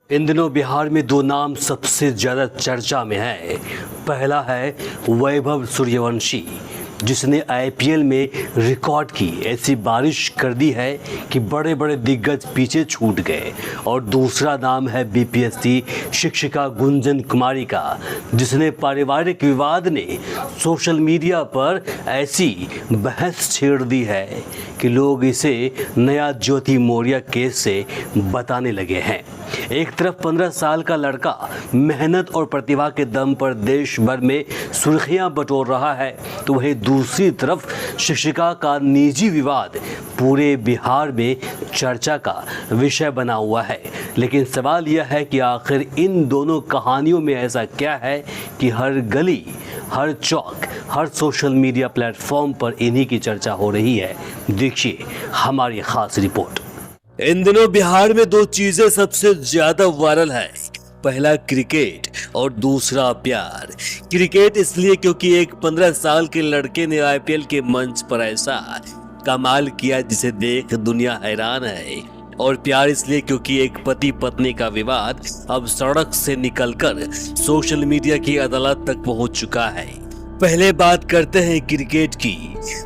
इन दिनों बिहार में दो नाम सबसे ज़्यादा चर्चा में है। पहला है वैभव सूर्यवंशी, जिसने आईपीएल में रिकॉर्ड की ऐसी बारिश कर दी है कि बड़े बड़े दिग्गज पीछे छूट गए। और दूसरा नाम है बीपीएससी शिक्षिका गुंजन कुमारी का, जिसने पारिवारिक विवाद ने सोशल मीडिया पर ऐसी बहस छेड़ दी है कि लोग इसे नया ज्योति मौर्य केस से बताने लगे हैं। एक तरफ 15 साल का लड़का मेहनत और प्रतिभा के दम पर देश भर में सुर्खियां बटोर रहा है, तो वहीं दूसरी तरफ शिक्षिका का निजी विवाद पूरे बिहार में चर्चा का विषय बना हुआ है। लेकिन सवाल यह है कि आखिर इन दोनों कहानियों में ऐसा क्या है कि हर गली, हर चौक, हर सोशल मीडिया प्लेटफॉर्म पर इन्हीं की चर्चा हो रही है। देखिए हमारी खास रिपोर्ट। इन दिनों बिहार में दो चीजें सबसे ज्यादा वायरल है। पहला क्रिकेट और दूसरा प्यार। क्रिकेट इसलिए क्योंकि एक 15 साल के लड़के ने आईपीएल के मंच पर ऐसा कमाल किया जिसे देख दुनिया हैरान है। और प्यार इसलिए क्योंकि एक पति पत्नी का विवाद अब सड़क से निकलकर सोशल मीडिया की अदालत तक पहुंच चुका है। पहले बात करते हैं क्रिकेट की।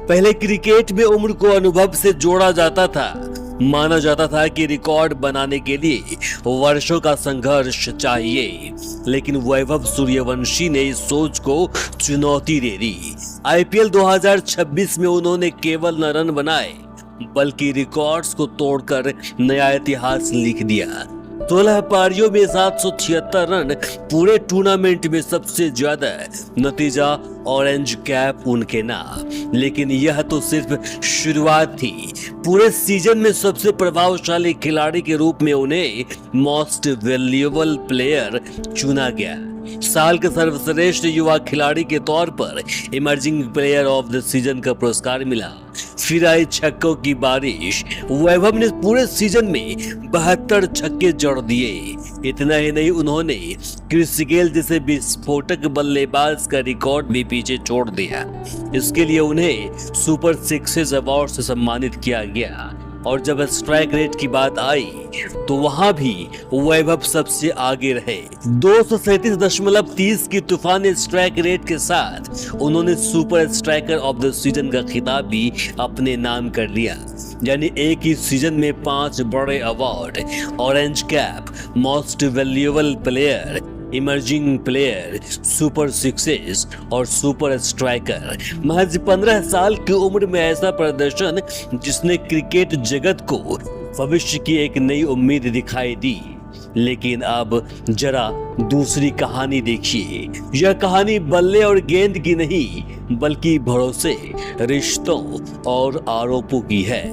पहले क्रिकेट में उम्र को अनुभव से जोड़ा जाता था। माना जाता था कि रिकॉर्ड बनाने के लिए वर्षों का संघर्ष चाहिए, लेकिन वैभव सूर्यवंशी ने इस सोच को चुनौती दे दी। आईपीएल 2026 में उन्होंने केवल न रन बनाए बल्कि रिकॉर्ड्स को तोड़कर नया इतिहास लिख दिया। 16 पारियों में 776 रन, पूरे टूर्नामेंट में सबसे ज्यादा। नतीजा ऑरेंज कैप उनके नाम। लेकिन यह तो सिर्फ शुरुआत थी। पूरे सीजन में सबसे प्रभावशाली खिलाड़ी के रूप में उन्हें मोस्ट वैल्यूएबल प्लेयर चुना गया। साल के सर्वश्रेष्ठ युवा खिलाड़ी के तौर पर emerging player of the season का पुरस्कार मिला। फिर आई छक्कों की बारिश। वैभव ने पूरे सीजन में 72 छक्के जड़ दिए। इतना ही नहीं, उन्होंने क्रिस गेल जैसे विस्फोटक बल्लेबाज का रिकॉर्ड भी पीछे छोड़ दिया। इसके लिए उन्हें सुपर सिक्सेस अवार्ड से सम्मानित किया गया। और जब स्ट्राइक रेट की बात आई तो वहां भी वैभव सबसे आगे रहे। 237.30 की तूफानी स्ट्राइक रेट के साथ उन्होंने super striker of the season का खिताब भी अपने नाम कर लिया। यानी एक ही सीजन में 5 बड़े award, orange cap, most valuable player, emerging player, super sixes और सुपर स्ट्राइकर। महज 15 साल की उम्र में ऐसा प्रदर्शन जिसने क्रिकेट जगत को भविष्य की एक नई उम्मीद दिखाई दी। लेकिन अब जरा दूसरी कहानी देखिए। यह कहानी बल्ले और गेंद की नहीं बल्कि भरोसे, रिश्तों और आरोपों की है।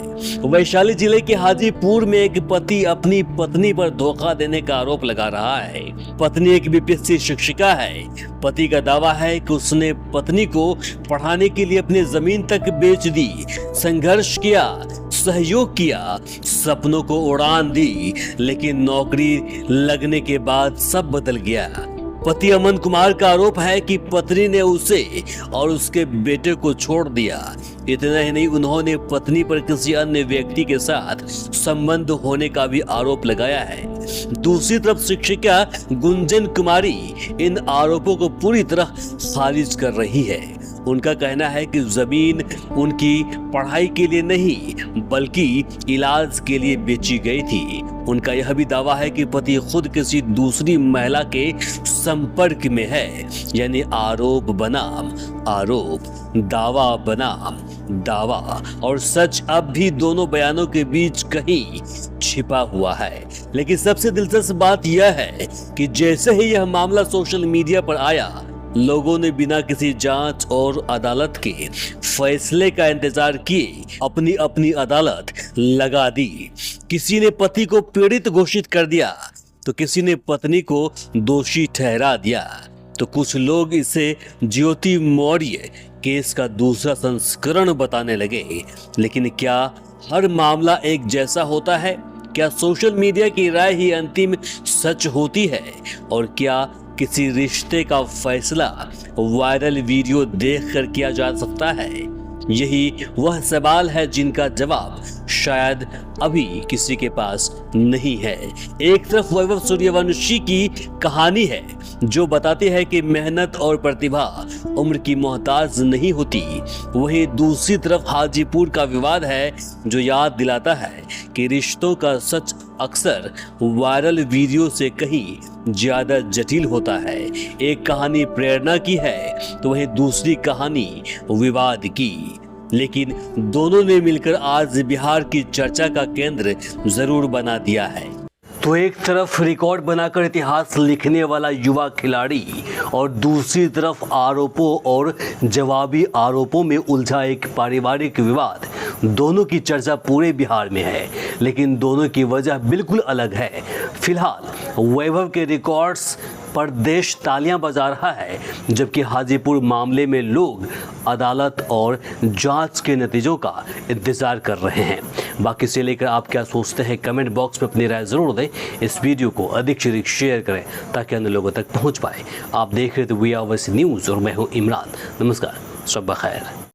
वैशाली जिले के हाजीपुर में एक पति अपनी पत्नी पर धोखा देने का आरोप लगा रहा है। पत्नी एक बीपीएससी शिक्षिका है। पति का दावा है कि उसने पत्नी को पढ़ाने के लिए अपनी जमीन तक बेच दी, संघर्ष किया, सहयोग किया, सपनों को उड़ान दी, लेकिन नौकरी लगने के बाद सब बदल गया। पति अमन कुमार का आरोप है कि पत्नी ने उसे और उसके बेटे को छोड़ दिया। इतना ही नहीं, उन्होंने पत्नी पर किसी अन्य व्यक्ति के साथ संबंध होने का भी आरोप लगाया है। दूसरी तरफ शिक्षिका गुंजन कुमारी इन आरोपों को पूरी तरह खारिज कर रही है। उनका कहना है कि जमीन उनकी पढ़ाई के लिए नहीं बल्कि इलाज के लिए बेची गई थी। उनका यह भी दावा है कि पति खुद किसी दूसरी महिला के संपर्क में है। यानी आरोप बनाम आरोप, दावा बनाम दावा, और सच अब भी दोनों बयानों के बीच कहीं छिपा हुआ है। लेकिन सबसे दिलचस्प बात यह है कि जैसे ही यह मामला सोशल मीडिया पर आया, लोगों ने बिना किसी जांच और अदालत के फैसले का इंतजार किए अपनी अपनी अदालत लगा दी। किसी ने पति को पीड़ित घोषित कर दिया तो किसी ने पत्नी को दोषी ठहरा दिया। तो कुछ लोग इसे ज्योति मौर्य केस का दूसरा संस्करण बताने लगे। लेकिन क्या हर मामला एक जैसा होता है? क्या सोशल मीडिया की राय ही अंतिम सच होती है? और क्या किसी रिश्ते का फैसला वायरल वीडियो देखकर किया जा सकता है? यही वह सवाल है जिनका जवाब शायद अभी किसी के पास नहीं है। एक तरफ वैभव सूर्यवंशी की कहानी है जो बताती है कि मेहनत और प्रतिभा उम्र की मोहताज नहीं होती, वहीं दूसरी तरफ हाजीपुर का विवाद है जो याद दिलाता है कि रिश्तों का सच अक्सर वायरल वीडियो से कहीं ज्यादा जटिल होता है। एक कहानी प्रेरणा की है तो वहीं दूसरी कहानी विवाद की, लेकिन दोनों ने मिलकर आज बिहार की चर्चा का केंद्र जरूर बना दिया है। तो एक तरफ रिकॉर्ड बनाकर इतिहास लिखने वाला युवा खिलाड़ी और दूसरी तरफ आरोपों और जवाबी आरोपों में उलझा एक पारिवारिक विवाद। दोनों की चर्चा पूरे बिहार में है, लेकिन दोनों की वजह बिल्कुल अलग है। फिलहाल वैभव के रिकॉर्ड्स पर देश तालियां बजा रहा है, जबकि हाजीपुर मामले में लोग अदालत और जांच के नतीजों का इंतजार कर रहे हैं। बाकी से लेकर आप क्या सोचते हैं कमेंट बॉक्स में अपनी राय जरूर दें। इस वीडियो को अधिक से अधिक शेयर करें ताकि अन्य लोगों तक पहुंच पाए। आप देख रहे थे वी आर वैसी न्यूज़ और मैं हूं इमरान। नमस्कार, शब्बा खैर।